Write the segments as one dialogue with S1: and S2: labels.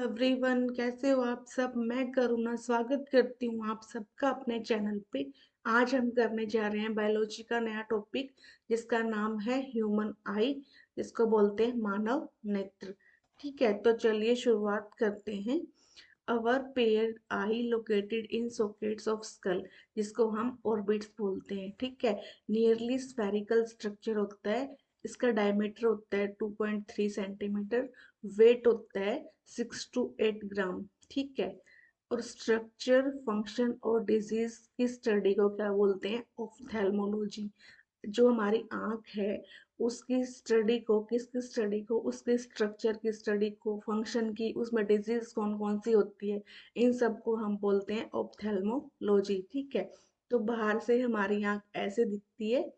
S1: Everyone, कैसे हो आप सब। मैं करुणा स्वागत करती हूँ आप सबका अपने चैनल पे। आज हम करने जा रहे हैं बायोलॉजी का नया टॉपिक, जिसका नाम है ह्यूमन आई, जिसको बोलते हैं मानव नेत्र। ठीक है, तो चलिए शुरुआत करते हैं। Our pair eye located in sockets of skull, जिसको हम ऑर्बिट्स बोलते हैं। ठीक है, नियरली स्फेरिकल स्ट्रक्चर होता है। इसका डायमीटर होता है 2.3 सेंटीमीटर। वेट होता है 6 to 8 ग्राम। ठीक है, और स्ट्रक्चर, फंक्शन और डिजीज की स्टडी को क्या बोलते हैं? ऑफ्थेल्मोलॉजी। जो हमारी आंख है उसकी स्टडी को, किसकी स्टडी को? उसके स्ट्रक्चर की स्टडी को, फंक्शन की, उसमें डिजीज कौन कौन सी होती है, इन सब को हम बोलते हैं ऑप्थेल्मोलॉजी। ठीक है, तो बाहर से हमारी आंख ऐसे दिखती है।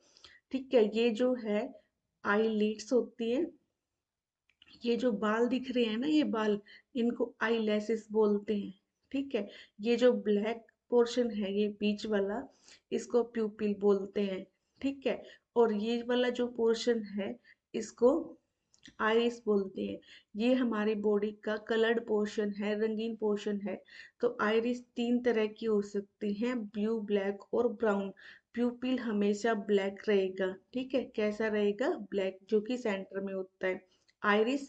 S1: ठीक है, ये जो है आई लिड्स होती है। ये जो बाल दिख रहे हैं ना, ये बाल, इनको आई लैसेस बोलते हैं। ठीक है, ये जो ब्लैक पोर्शन है, ये बीच वाला, इसको प्यूपिल बोलते हैं। ठीक है, और ये वाला जो पोर्शन है, इसको आइरिस बोलते हैं। ये हमारी बॉडी का कलर्ड पोर्शन है, रंगीन पोर्शन है। तो आइरिस 3 तरह की हो सकती हैं, ब्लू, ब्लैक और ब्राउन। प्यूपिल हमेशा ब्लैक रहेगा। ठीक है, कैसा रहेगा? ब्लैक, जो कि सेंटर में होता है। आइरिस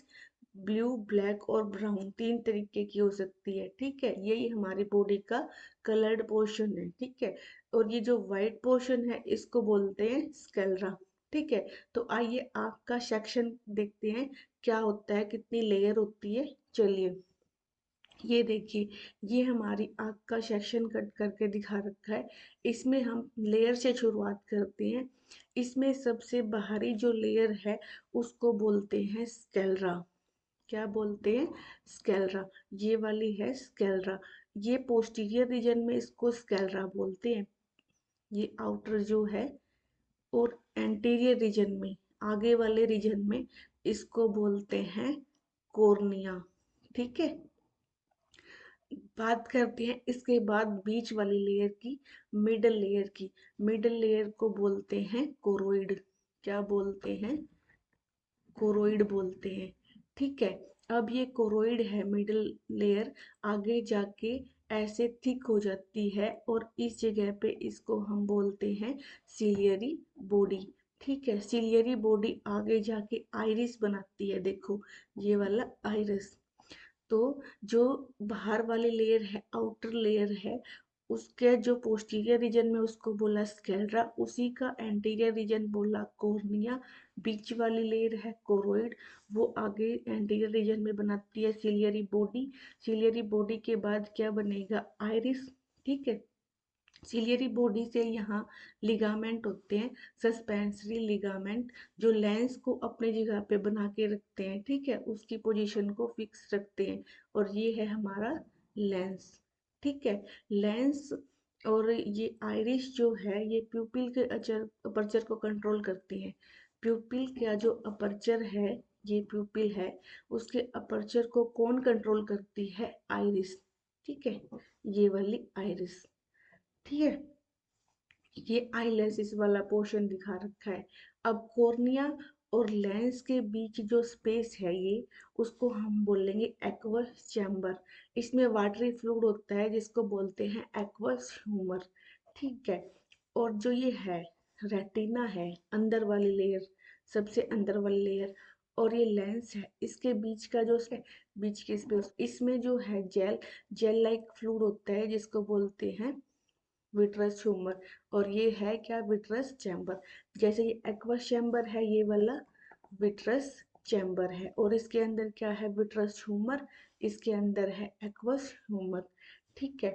S1: ब्लू, ब्लैक और ब्राउन 3 तरीके की हो सकती है। ठीक है, यही हमारी बॉडी का कलर्ड पोर्शन है। ठीक है, और ये जो व्हाइट पोर्शन है, इसको बोलते हैं स्कैलरा। ठीक है, तो आइए आँख का सेक्शन देखते हैं, क्या होता है, कितनी लेयर होती है। चलिए, ये देखिए, ये हमारी आँख का सेक्शन कट करके दिखा रखा है। इसमें हम लेयर से शुरुआत करते हैं। इसमें सबसे बाहरी जो लेयर है, उसको बोलते हैं स्कैलरा। क्या बोलते हैं? स्कैलरा। ये वाली है स्कैलरा। ये पोस्टीरियर रीजन में इसको स्कैलरा बोलते हैं। ये आउटर जो है, और एंटीरियर रीजन में, आगे वाले रीजन में, इसको बोलते हैं कॉर्निया। ठीक है, बात करते हैं इसके बाद बीच वाली लेयर की, मिडल लेयर की। मिडल लेयर को बोलते हैं कोरोइड। क्या बोलते हैं? कोरोइड बोलते हैं। ठीक है, अब ये कोरोइड है, मिडल लेयर, आगे जाके ऐसे थिक हो जाती है, और इस जगह पे इसको हम बोलते हैं सिलियरी बॉडी। ठीक है, सिलियरी बॉडी आगे जाके आइरिस बनाती है। देखो, ये वाला आइरिस। तो जो बाहर वाली लेयर है, आउटर लेयर है, उसके जो पोस्टीरियर रीजन में, उसको बोला स्कैलरा। उसी का एंटीरियर रीजन बोला कॉर्निया। बीच वाली लेयर है कोरोइड, वो आगे एंटीरियर रीजन में बनाती है सिलियरी बॉडी। सिलियरी बॉडी के बाद क्या बनेगा? आइरिस। ठीक है, सिलियरी बॉडी से यहाँ लिगामेंट होते हैं, सस्पेंसरी लिगामेंट, जो लेंस को अपनी जगह पे बना के रखते हैं। ठीक है, उसकी पोजीशन को फिक्स रखते हैं, और ये है हमारा लेंस। ठीक है, लेंस। और ये आइरिस जो है, ये प्यूपिल के अपर्चर को कंट्रोल करती है। प्यूपिल का जो अपर्चर है, ये प्यूपिल है, उसके अपर्चर को कौन कंट्रोल करती है? आइरिस। ठीक है, ये वाली आइरिस। ठीक है, ये आईलेसिस वाला पोर्शन दिखा रखा है। अब कॉर्निया और लेंस के बीच जो स्पेस है, ये, उसको हम बोलेंगे एक्वस चैम्बर। इसमें वाटरी फ्लूइड होता है, जिसको बोलते हैं एक्वस ह्यूमर। ठीक है, और जो ये है, रेटिना है, अंदर वाली लेयर, सबसे अंदर वाली लेयर, और ये लेंस है, इसके बीच का जो बीच के स्पेस, इसमें जो है जेल, जेल लाइक फ्लूइड होता है, जिसको बोलते हैं विट्रस ह्यूमर। और ये है क्या? Vitreous chamber. जैसे ये एक्वस चैम्बर है, ये वाला विट्रस चैम्बर है, और इसके अंदर क्या है? Vitreous humour. इसके अंदर है एक्वस ह्यूमर। ठीक है,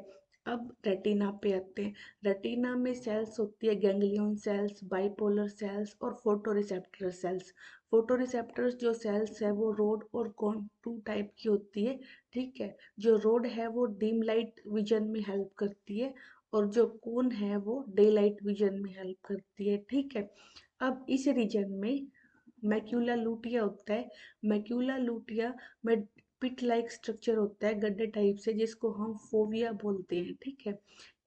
S1: अब रेटिना पे आते हैं। रेटिना में सेल्स होती है, गैंग्लियन सेल्स, बाइपोलर सेल्स और फोटोरिसेप्टर सेल्स। फोटोरिसेप्टर्स जो सेल्स है, वो रोड और कोन 2 टाइप की होती है। ठीक है, जो रोड है वो डिम लाइट विजन में हेल्प करती है, और जो कोन है वो डे लाइट विजन में हेल्प करती है। ठीक है, अब इस रीजन में मैक्यूला लूटिया होता है। मैक्यूला लूटिया में पिट लाइक स्ट्रक्चर होता है, गड्ढे टाइप से, जिसको हम फोविया बोलते हैं। ठीक है,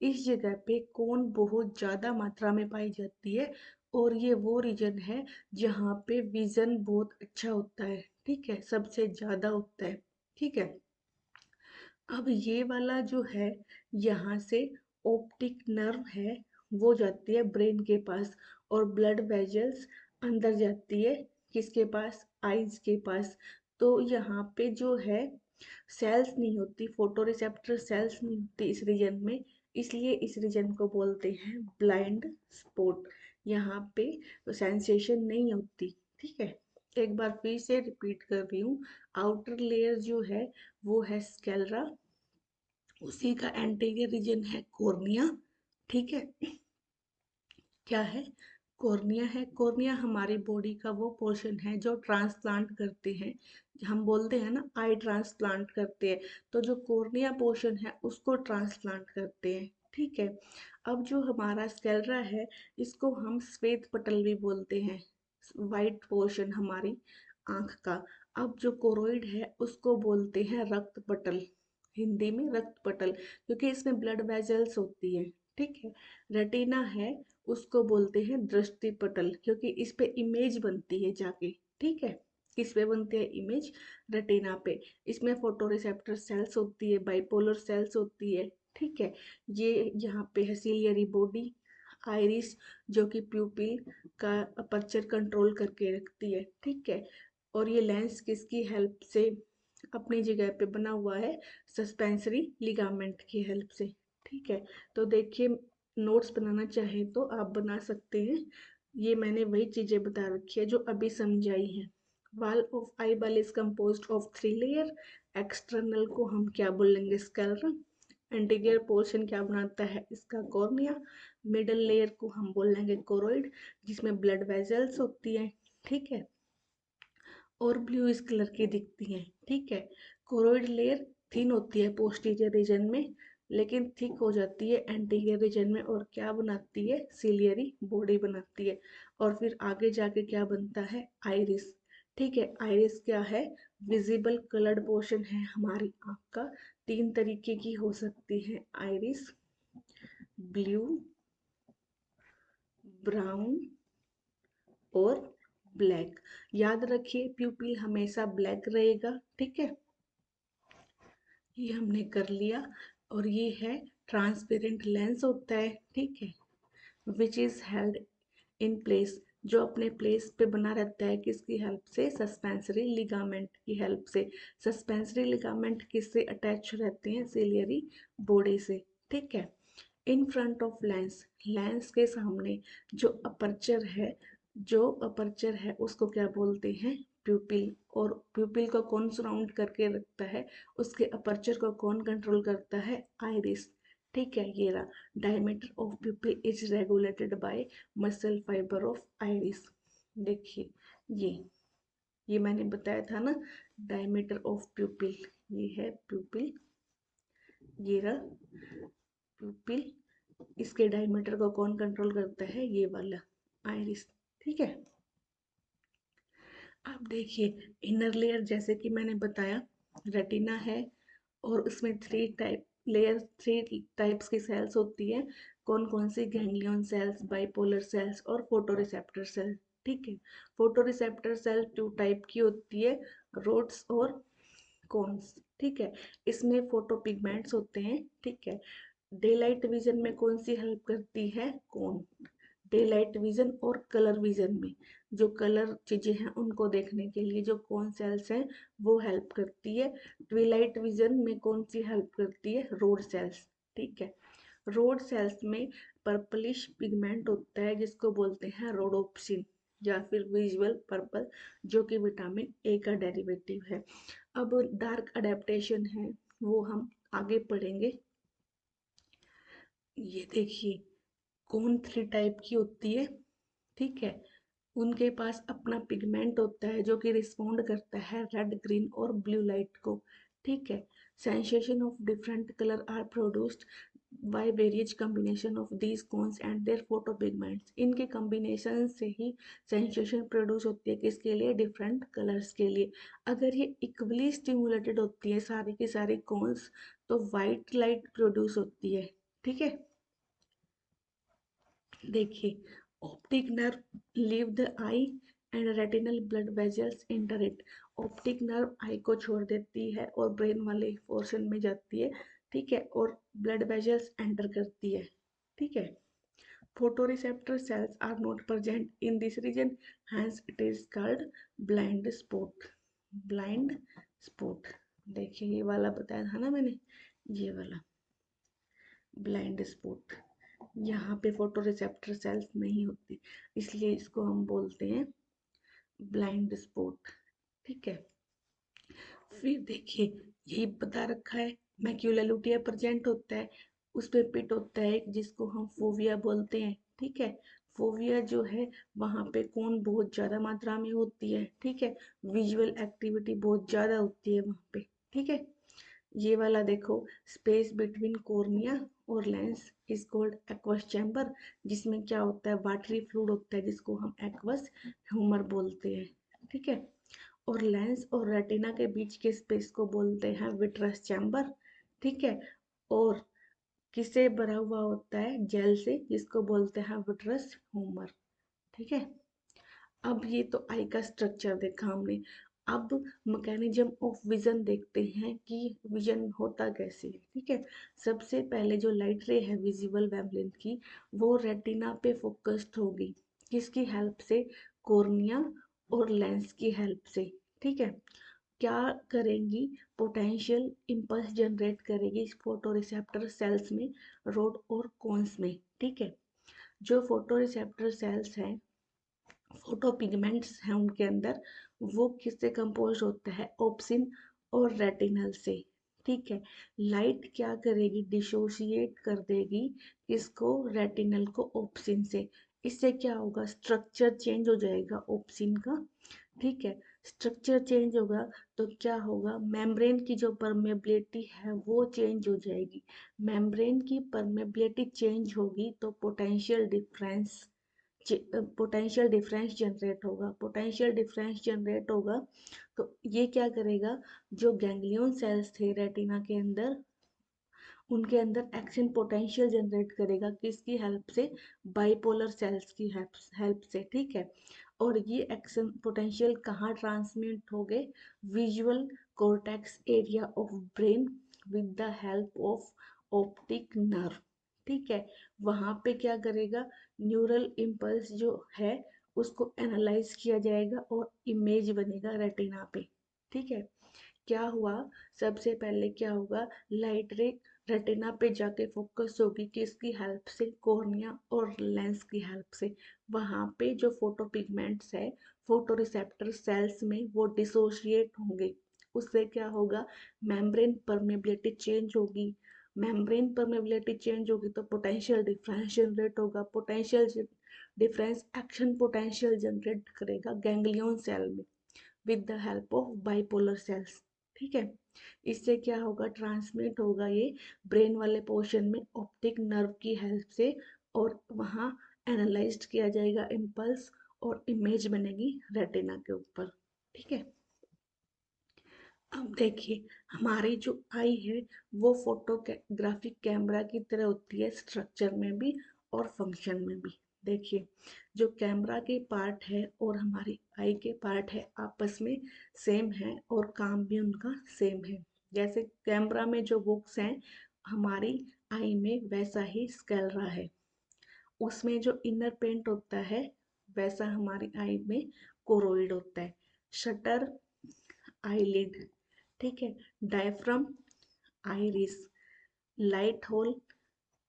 S1: इस जगह पे कोन बहुत ज़्यादा मात्रा में पाई जाती है, और ये वो रीजन है जहाँ पे विजन बहुत अच्छा होता है। ठीक है, सबसे ज़्यादा होता है। ठीक है, अब ये वाला जो है, यहाँ से ऑप्टिक नर्व है, वो जाती है ब्रेन के पास, और ब्लड वेजल्स अंदर जाती है किसके पास, आईज के पास। तो यहाँ पे जो है सेल्स नहीं होती, फोटो रिसेप्टर सेल्स नहीं होती इस रीजन में, इसलिए इस रीजन को बोलते हैं ब्लाइंड स्पॉट। यहाँ पे सेंसेशन नहीं होती। ठीक है, एक बार फिर से रिपीट कर रही हूँ। आउटर लेयर जो है वो है स्कैलरा, उसी का एंटीरियर रीजन है कॉर्निया। ठीक है, क्या है, कॉर्निया है। कॉर्निया हमारी बॉडी का वो पोर्शन है जो ट्रांसप्लांट करते हैं, हम बोलते हैं ना आई ट्रांसप्लांट करते हैं, तो जो कॉर्निया पोर्शन है उसको ट्रांसप्लांट करते हैं। ठीक है, अब जो हमारा स्कैलरा है, इसको हम श्वेत पटल भी बोलते हैं, वाइट पोर्शन हमारी आंख का। अब जो कोरोइड है उसको बोलते हैं रक्त पटल, हिंदी में रक्त पटल, क्योंकि इसमें ब्लड वेजल्स होती है। ठीक है, रेटिना है, उसको बोलते हैं दृष्टि पटल, क्योंकि इस पे इमेज बनती है जाके। ठीक है, किस पे बनती है इमेज, रेटिना पे। इसमें फोटो रिसेप्टर सेल्स होती है, बाइपोलर सेल्स होती है। ठीक है, ये यहाँ पे है सिलियरी बॉडी, आइरिस जो कि प्यूपिल का अपर्चर कंट्रोल करके रखती है। ठीक है, और ये लेंस किसकी हेल्प से अपनी जगह पे बना हुआ है, सस्पेंसरी लिगामेंट की हेल्प से। ठीक है, तो देखिए, नोट्स बनाना चाहें तो आप बना सकते हैं। ये मैंने वही चीजें बता रखी है जो अभी समझाई हैं। Wall of eye ball is composed of 3 layer. External को हम क्या बोलेंगे, स्कैलरा। एंटीरियर पोर्शन क्या बनाता है इसका, कॉर्निया। मिडल लेयर को हम बोलेंगे कोरोइड, जिसमें ब्लड वेजल्स होती है। ठीक है, और ब्लू इस कलर की दिखती हैं। ठीक है, कोरोइड लेयर थिन होती है पोस्टीरियर रीजन में, लेकिन थिक हो जाती है एंटीरियर रीजन में, और क्या बनाती है, सिलियरी बॉडी बनाती है। और फिर आगे जाके क्या बनता है, आइरिस। ठीक है, आइरिस क्या है, विजिबल कलर्ड पोर्शन है हमारी आंख का। 3 तरीके की हो सकती है आइरिस, ब्लू, ब्राउन और ब्लैक। याद रखिए प्यूपिल हमेशा ब्लैक रहेगा। ठीक है, ये हमने कर लिया। और ये है ट्रांसपेरेंट लेंस होता है। ठीक है, which is held in place, जो अपने प्लेस पे बना रहता है किसकी हेल्प से, सस्पेंसरी लिगामेंट की हेल्प से। सस्पेंसरी लिगामेंट किससे अटैच रहते हैं, सिलियरी बॉडी से। ठीक है, in front of lens, lens के सामने जो अपर्चर है, जो अपर्चर है उसको क्या बोलते हैं, प्यूपिल। और प्यूपिल को कौन सराउंड करके रखता है, उसके अपर्चर को कौन कंट्रोल करता है, आइरिस। ठीक है, ये रहा, diameter of प्यूपिल is regulated by muscle fibre of iris. देखिए, ये मैंने बताया था ना, डायमीटर ऑफ प्यूपिल, ये है प्यूपिल, ये रहा प्यूपिल, इसके डायमीटर को कौन कंट्रोल करता है, ये वाला आइरिस। ठीक है, अब देखिए इनर लेयर, जैसे कि मैंने बताया रेटिना है, और उसमें 3 टाइप्स की सेल्स होती है। कौन कौन सी, गैंग्लियन सेल्स, बाइपोलर सेल्स और फोटो रिसेप्टर सेल। ठीक है, फोटो रिसेप्टर सेल 2 टाइप की होती है, रोड्स और कोन्स। ठीक है, इसमें फोटो पिगमेंट्स होते हैं। ठीक है, डे लाइट विजन में कौन सी हेल्प करती है, कौन, डे लाइट विजन और कलर विजन में, जो कलर चीजें हैं उनको देखने के लिए जो कौन सेल्स हैं वो हेल्प करती है। ट्विलाइट विजन में कौन सी हेल्प करती है, रोड सेल्स। ठीक है, रोड सेल्स में पर्पलिश पिगमेंट होता है जिसको बोलते हैं रोडोप्सिन, या फिर विजुअल पर्पल, जो कि विटामिन ए का डेरिवेटिव है। अब डार्क अडेप्टेशन है, वो हम आगे पढ़ेंगे। ये देखिए, कौन 3 टाइप की होती है। ठीक है, उनके पास अपना पिगमेंट होता है जो कि रिस्पोंड करता है रेड, ग्रीन और ब्लू लाइट को। ठीक है, sensation of different colour are produced by various combination of these cones and their photo pigments. इनके कॉम्बिनेशन से ही सेंसेशन प्रोड्यूस होती है, किसके लिए, डिफरेंट कलर्स के लिए। अगर ये इक्वली स्टिमुलेटेड होती है सारी की सारी कोन्स, तो वाइट लाइट प्रोड्यूस होती है। ठीक है, देखिए, optic nerve leave the eye and retinal blood vessels enter it. Optic nerve eye को छोड़ देती है और ब्रेन वाले पोर्शन में जाती है, ठीक है, और ब्लड वेजल्स एंटर करती है, ठीक है। Photoreceptor cells are not present in this region, hence it is called blind spot. Blind spot, देखिए ये वाला बताया था ना मैंने, ये वाला ब्लाइंड स्पॉट, यहाँ पे फोटोरिसेप्टर सेल्स नहीं होती, इसलिए इसको हम बोलते हैं ब्लाइंड स्पॉट, ठीक है। फिर देखिए यही बता रखा है, मैक्यूला लुटिया प्रेजेंट होता है, उस पे पिट होता है जिसको हम फोविया बोलते हैं, ठीक है। फोविया जो है वहाँ पे कौन बहुत ज़्यादा मात्रा में होती है, ठीक है, विजुअल एक्टिविटी बहुत ज़्यादा होती है वहाँ पे, ठीक है। ये वाला देखो, स्पेस बिटवीन कॉर्निया और lens is called aqueous chamber, जिसमें क्या होता है, वाटरी फ्लूइड होता है जिसको हम एक्वस ह्यूमर बोलते हैं, ठीक है। और लेंस और रेटिना के बीच के स्पेस को बोलते हैं विट्रस चैम्बर, ठीक है। और किससे भरा हुआ होता है, जेल से, जिसको बोलते हैं विट्रस ह्यूमर, ठीक है। अब ये तो आई का स्ट्रक्चर देखा हमने, अब मैकेनिज्म ऑफ विजन देखते हैं कि विजन होता कैसे है, ठीक है। सबसे पहले जो लाइट रे है विजिबल वेवलेंथ की, वो रेटिना पे फोकस्ड होगी, किसकी हेल्प से, कॉर्निया और लेंस की हेल्प से, ठीक है। क्या करेंगी, पोटेंशियल इम्पल्स जनरेट करेगी फोटो रिसेप्टर सेल्स में, रोड और कोन्स में, ठीक है। जो फोटो रिसेप्टर सेल्स हैं, फोटो पिगमेंट्स हैं उनके अंदर, वो किससे कंपोज होता है, ऑप्सिन और रेटिनल से, ठीक है। लाइट क्या करेगी, डिसोशिएट कर देगी इसको, रेटिनल को ऑप्सिन से, इससे क्या होगा, स्ट्रक्चर चेंज हो जाएगा ऑप्सिन का, ठीक है। स्ट्रक्चर चेंज होगा तो क्या होगा, मेम्ब्रेन की जो परमेबिलिटी है वो चेंज हो जाएगी, मेम्ब्रेन की परमेबिलिटी चेंज होगी तो पोटेंशियल डिफरेंस जनरेट होगा, पोटेंशियल डिफरेंस जनरेट होगा तो ये क्या करेगा, जो गैंग्लियन सेल्स थे रेटिना के अंदर, उनके अंदर एक्शन पोटेंशियल जनरेट करेगा, किसकी हेल्प से, बाइपोलर सेल्स की हेल्प से, ठीक है। और ये एक्शन पोटेंशियल कहाँ ट्रांसमिट हो गए, visual cortex area of brain with the help of optic nerve, ठीक है। वहाँ पे क्या करेगा, न्यूरल इम्पल्स जो है उसको एनालाइज किया जाएगा और इमेज बनेगा रेटिना पे, ठीक है। क्या हुआ, सबसे पहले क्या होगा, लाइट रे रेटिना पे जाके फोकस होगी, किसकी हेल्प से, कॉर्निया और लेंस की हेल्प से। वहाँ पे जो फोटो पिगमेंट्स है फोटो रिसेप्टर सेल्स में, वो डिसोशिएट होंगे, उससे क्या होगा, मेम्ब्रेन परमेबिलिटी चेंज होगी, मेम्ब्रेन परमेबिलिटी चेंज होगी तो पोटेंशियल डिफरेंस जनरेट होगा, potential difference action potential generate करेगा गैंग्लियन सेल में with the help of bipolar cells, ठीक है। इससे क्या होगा, ट्रांसमिट होगा ये ब्रेन वाले पोर्शन में ऑप्टिक नर्व की हेल्प से, और वहाँ एनालाइज्ड किया जाएगा इम्पल्स और इमेज बनेगी रेटिना के ऊपर, ठीक है। अब देखिए हमारी जो आई है वो फोटोग्राफिक कैमरा की तरह होती है, स्ट्रक्चर में भी और फंक्शन में भी। देखिए जो कैमरा के पार्ट है और हमारी आई के पार्ट है आपस में सेम है और काम भी उनका सेम है। जैसे कैमरा में जो बुक्स हैं हमारी आई में, वैसा ही स्केलरा है, उसमें जो इनर पेंट होता है वैसा हमारी आई में कोरोइड होता है। शटर आईलिड, ठीक है, diaphragm iris, light hole,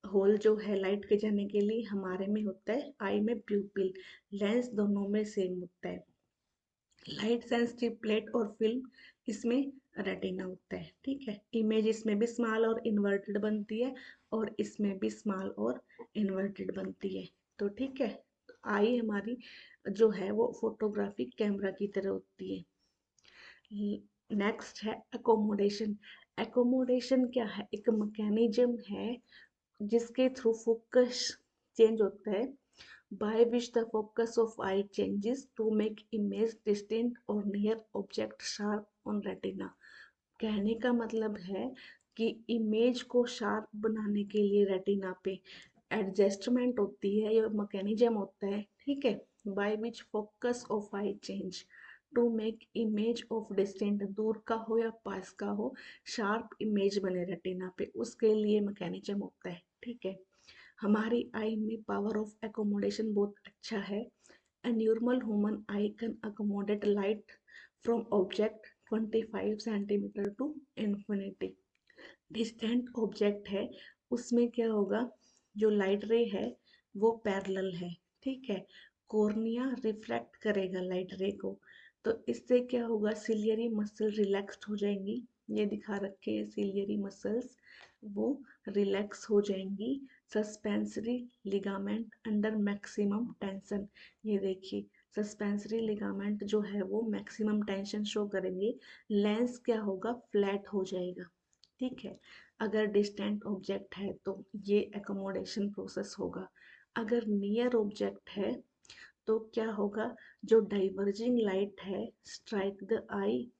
S1: hole जो है लाइट के जाने के लिए हमारे में होता है आई में प्यूपिल, लेंस दोनों में सेम होता है। लाइट सेंसिटिव प्लेट और फिल्म इसमें रेटिना होता है, ठीक है। इमेज इसमें भी स्मॉल और इन्वर्टेड बनती है और इसमें भी स्मॉल और इन्वर्टेड बनती है, तो ठीक है। आई हमारी जो है वो फोटोग्राफिक कैमरा की तरह होती है। नेक्स्ट है एकोमोडेशन। एकोमोडेशन क्या है, एक मैकेनिज्म है जिसके थ्रू फोकस चेंज होता है, by which the focus of eye changes to make image distinct or near object sharp on retina। कहने का मतलब है कि इमेज को शार्प बनाने के लिए रेटिना पे एडजस्टमेंट होती है, ये मैकेनिज्म होता है, ठीक है, by which focus of eye change to make image of distant, दूर का हो या पास का हो, शार्प इमेज बने रेटिना पे, उसके लिए मैकेनिज्म होता है। ठीक है, हमारी आई में पावर ऑफ एकोमोडेशन बहुत अच्छा है। A normal human eye can accommodate light from object 25 centimeter to infinity। Distant object है, उसमें क्या होगा, जो लाइट रे है वो पैरेलल है। ठीक है, कॉर्निया रिफ्लेक्ट करेगा लाइट रे को, तो इससे क्या होगा, सिलियरी मसल रिलैक्स्ड हो जाएंगी। ये दिखा रखे हैं सिलियरी मसल्स, वो रिलैक्स हो जाएंगी। Suspensory ligament under maximum tension, ये देखिए सस्पेंसरी लिगामेंट जो है वो मैक्सिमम टेंशन शो करेंगे। लेंस क्या होगा, फ्लैट हो जाएगा। ठीक है, अगर डिस्टेंट ऑब्जेक्ट है तो ये एकोमोडेशन प्रोसेस होगा। अगर नियर ऑब्जेक्ट है तो क्या होगा, जो डाइवर्जिंग लाइट है strike the I,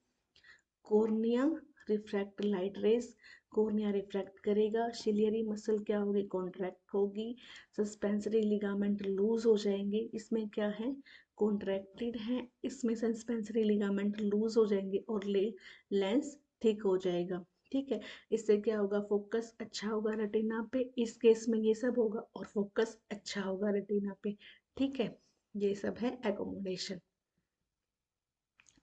S1: cornea refract light rays, cornea refract करेगा, सिलियरी मसल क्या होगी, कॉन्ट्रैक्ट होगी, सस्पेंसरी लिगामेंट लूज हो जाएंगे। इसमें क्या है, कॉन्ट्रैक्टेड है, इसमें सस्पेंसरी लिगामेंट लूज हो जाएंगे और लेंस थिक हो जाएगा। ठीक है, इससे क्या होगा, फोकस अच्छा होगा रेटिना पे, इस केस में ये सब होगा और फोकस अच्छा होगा रेटिना पे। ठीक है, ये सब है एकोमोडेशन।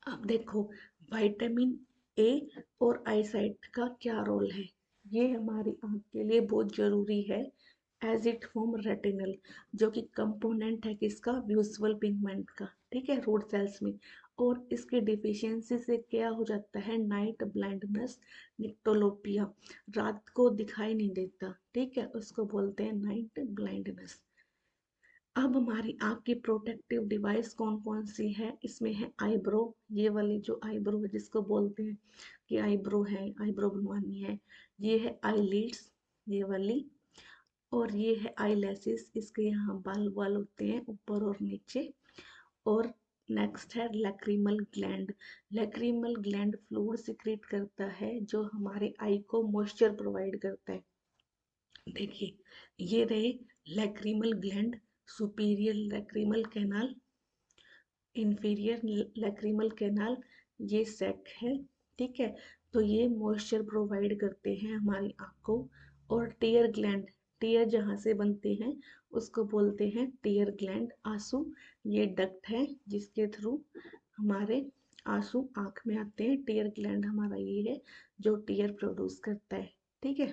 S1: अब देखो, विटामिन ए और आईसाइट का क्या रोल है, ये हमारी आंख के लिए बहुत जरूरी है। एज इट फॉर्म रेटिनल, जो कि कंपोनेंट है किसका, विजुअल पिगमेंट का। ठीक है, रोड सेल्स में, और इसकी डिफिशियंसी से क्या हो जाता है, नाइट ब्लाइंडनेस, निक्टोलोपिया, रात को दिखाई नहीं देता। ठीक है, उसको बोलते हैं नाइट ब्लाइंडनेस। अब हमारी आँख की प्रोटेक्टिव डिवाइस कौन कौन सी है, इसमें है आईब्रो, ये वाली जो आईब्रो है जिसको बोलते हैं कि आईब्रो है, आईब्रो बनवानी है। ये है आईलिड्स, ये वाली, और ये है आई लैसेस, इसके यहाँ बाल बाल होते हैं ऊपर और नीचे। और नेक्स्ट है lacrimal gland, lacrimal gland fluid secrete करता है जो हमारे आई को मॉइस्चर प्रोवाइड करता है। देखिए ये रहे lacrimal gland, superior lacrimal canal, inferior lacrimal canal, ये सेक है। ठीक है, तो ये मॉइस्चर प्रोवाइड करते हैं हमारी आँख को। और टीयर ग्लैंड, टीयर जहाँ से बनते हैं उसको बोलते हैं टीयर ग्लैंड, आंसू, ये डक्ट है जिसके थ्रू हमारे आंसू आँख में आते हैं। टीयर ग्लैंड हमारा ये है जो टीयर प्रोड्यूस करता है। ठीक है,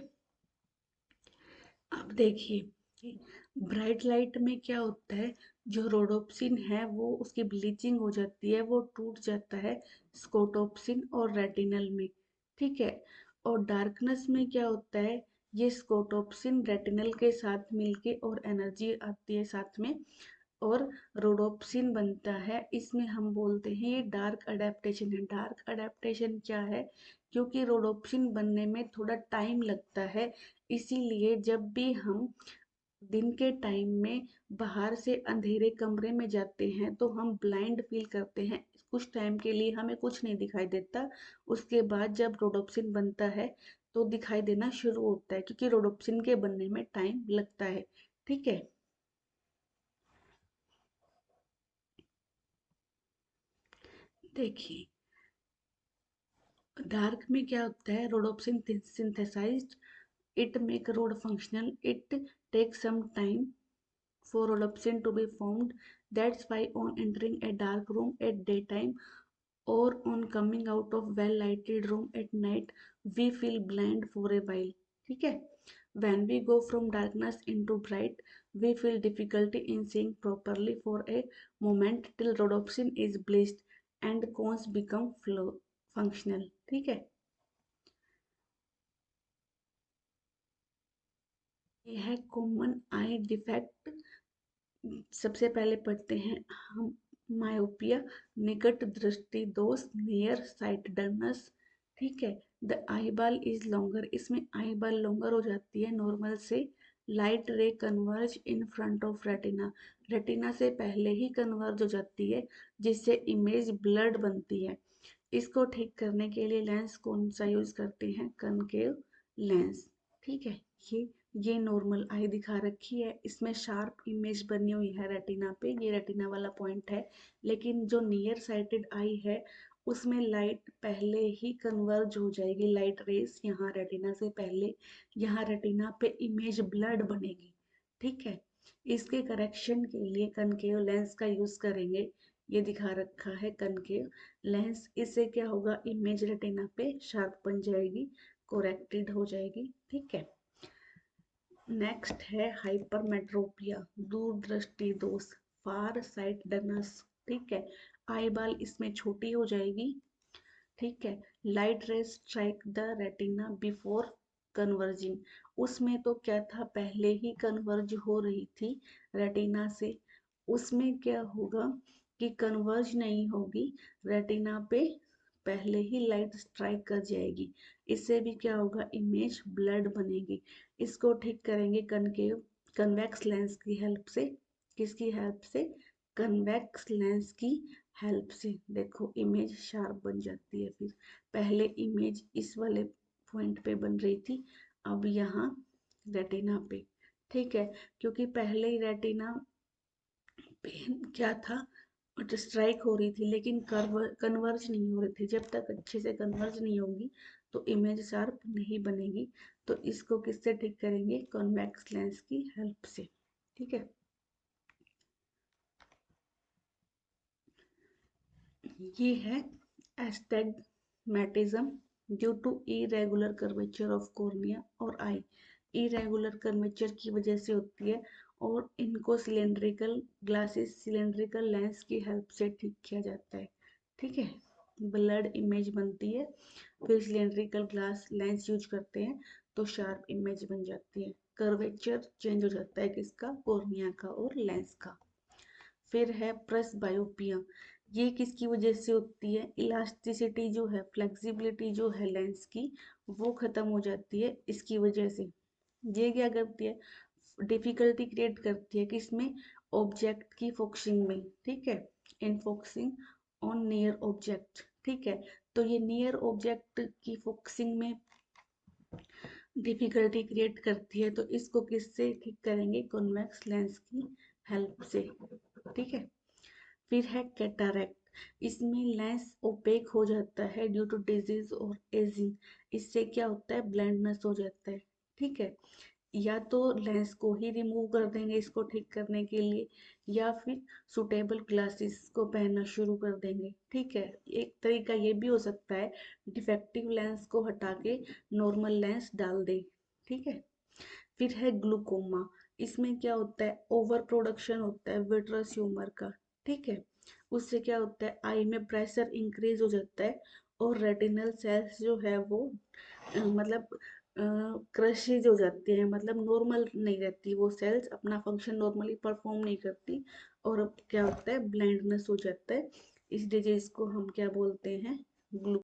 S1: अब देखिए ब्राइट लाइट में क्या होता है, जो रोडोप्सिन है वो उसकी ब्लीचिंग हो जाती है, वो टूट जाता है स्कोटोप्सिन और रेटिनल में। ठीक है, और डार्कनेस में क्या होता है, ये स्कोटोप्सिन रेटिनल के साथ मिलके और एनर्जी आती है साथ में, और रोडोप्सिन बनता है। इसमें हम बोलते हैं ये डार्क अडेप्टेशन है। डार्क अडेप्टेशन क्या है, क्योंकि रोडोप्सिन बनने में थोड़ा टाइम लगता है, इसीलिए जब भी हम दिन के टाइम में बाहर से अंधेरे कमरे में जाते हैं तो हम ब्लाइंड फील करते हैं, कुछ टाइम के लिए हमें कुछ नहीं दिखाई देता। उसके बाद जब रोडोप्सिन बनता है तो दिखाई देना शुरू होता है, क्योंकि रोडोप्सिन के बनने में टाइम लगता है। ठीक है, देखिए डार्क में क्या होता है, rhodopsin synthesized, it make rod functional, it takes some time for rhodopsin to be formed. That's why on entering a dark room at daytime or on coming out of well lighted room at night we feel blind for a while। ठीक है, when we go from darkness into bright we feel difficulty in seeing properly for a moment till rhodopsin is bleached and cones become functional। ठीक है, ये है common आई defect. सबसे पहले पढ़ते हैं हम, मायोपिया, निकट दृष्टि दोष, नियर साइटडनेस। ठीक है, the eye ball is longer, इसमें आई बॉल लॉन्गर हो जाती है नॉर्मल से। लाइट रे converge in front of retina, retina से पहले ही कन्वर्ज हो जाती है जिससे इमेज ब्लड बनती है। इसको ठीक करने के लिए लेंस कौन सा यूज करते हैं, कनकेव लेंस। ठीक है, ये ये नॉर्मल आई दिखा रखी है, इसमें शार्प इमेज बनी हुई है रेटिना पे, ये रेटिना वाला पॉइंट है। लेकिन जो नियर साइटेड आई है उसमें लाइट पहले ही कन्वर्ज हो जाएगी, लाइट रेस यहाँ रेटिना से पहले यहाँ रेटिना पे इमेज ब्लड बनेगी। ठीक है, इसके करेक्शन के लिए कनकेव लेंस का यूज करेंगे। ये दिखा रखा है कनकेव लेंस, इससे क्या होगा, इमेज रेटिना पे शार्प बन जाएगी, कोरेक्टेड हो जाएगी। ठीक है, नेक्स्ट है हाइपरमेट्रोपिया, दूरदृष्टि दोष, फार साइटडनेस। ठीक है, आई बाल इसमें छोटी हो जाएगी। ठीक है, light rays strike the retina before converging, उसमें तो क्या था, पहले ही कन्वर्ज हो रही थी रेटिना से, उसमें क्या होगा कि कन्वर्ज नहीं होगी, रेटिना पे पहले ही लाइट स्ट्राइक कर जाएगी, इससे भी क्या होगा, इमेज ब्लड बनेगी। इसको ठीक करेंगे कनकेव कन्वेक्स लेंस की हेल्प से। किसकी हेल्प से, कन्वेक्स लेंस की हेल्प से। देखो इमेज शार्प बन जाती है, फिर पहले इमेज इस वाले पॉइंट पे बन रही थी, अब यहाँ रेटिना पे। ठीक है, क्योंकि पहले ही रेटिना पे क्या था, स्ट्राइक हो रही थी लेकिन कन्वर्ज नहीं हो रही थी। जब तक अच्छे से कन्वर्ज नहीं होगी तो इमेज शार्प नहीं बनेगी। तो इसको किससे ठीक करेंगे, कॉन्वेक्स लेंस की हेल्प से। ठीक है, ये है astigmatism due to irregular curvature of cornea और आई। इरेगुलर कर्वेचर की वजह से होती है और इनको सिलेंड्रिकल ग्लासेस, सिलेंड्रिकल लेंस की हेल्प से ठीक किया जाता है। ठीक है, ब्लड इमेज बनती है, फिर सिलेंड्रिकल ग्लास लेंस यूज करते हैं तो शार्प इमेज बन जाती है, कर्वेचर चेंज हो जाता है किसका, कॉर्निया का और लेंस का। फिर है प्रेस बायोपिया, ये किसकी वजह से होती है, इलास्टिसिटी जो है, फ्लेक्सिबिलिटी जो है लेंस की, वो खत्म हो जाती है इसकी वजह से। ये क्या करती है, डिफिकल्टी क्रिएट करती है किसमें, ऑब्जेक्ट की फोकसिंग में। ठीक है, इन फोकसिंग ऑन नियर ऑब्जेक्ट। ठीक है, तो ये नियर ऑब्जेक्ट की फोकसिंग में डिफिकल्टी क्रिएट करती है, तो इसको किससे ठीक करेंगे, कॉन्वेक्स लेंस की हेल्प से। ठीक है, फिर है कैटारैक्ट, इसमें लेंस ओपेक हो जाता है ड्यू टू डिजीज और एजिंग, इससे क्या होता है, ब्लाइंडनेस हो जाता है। ठीक है, या तो लेंस को ही रिमूव कर देंगे इसको ठीक करने के लिए, या फिर सुटेबल ग्लासेस को पहनना शुरू कर देंगे। ठीक है, एक तरीका ये भी हो सकता है, डिफेक्टिव लेंस को हटा के नॉर्मल लेंस डाल दें। ठीक है, फिर है ग्लूकोमा, इसमें क्या होता है, ओवर प्रोडक्शन होता है विट्रस ह्यूमर का। ठीक है, उससे क्या होता है, आई में प्रेशर इंक्रीज हो जाता है और रेटिनल सेल्स जो है वो मतलब क्रशिज हो जाती है, मतलब नॉर्मल नहीं रहती, वो सेल्स अपना फंक्शन नॉर्मली परफॉर्म नहीं करती, और अब क्या होता है, ब्लाइंडनेस हो जाता है। इस डिजीज को हम क्या बोलते हैं,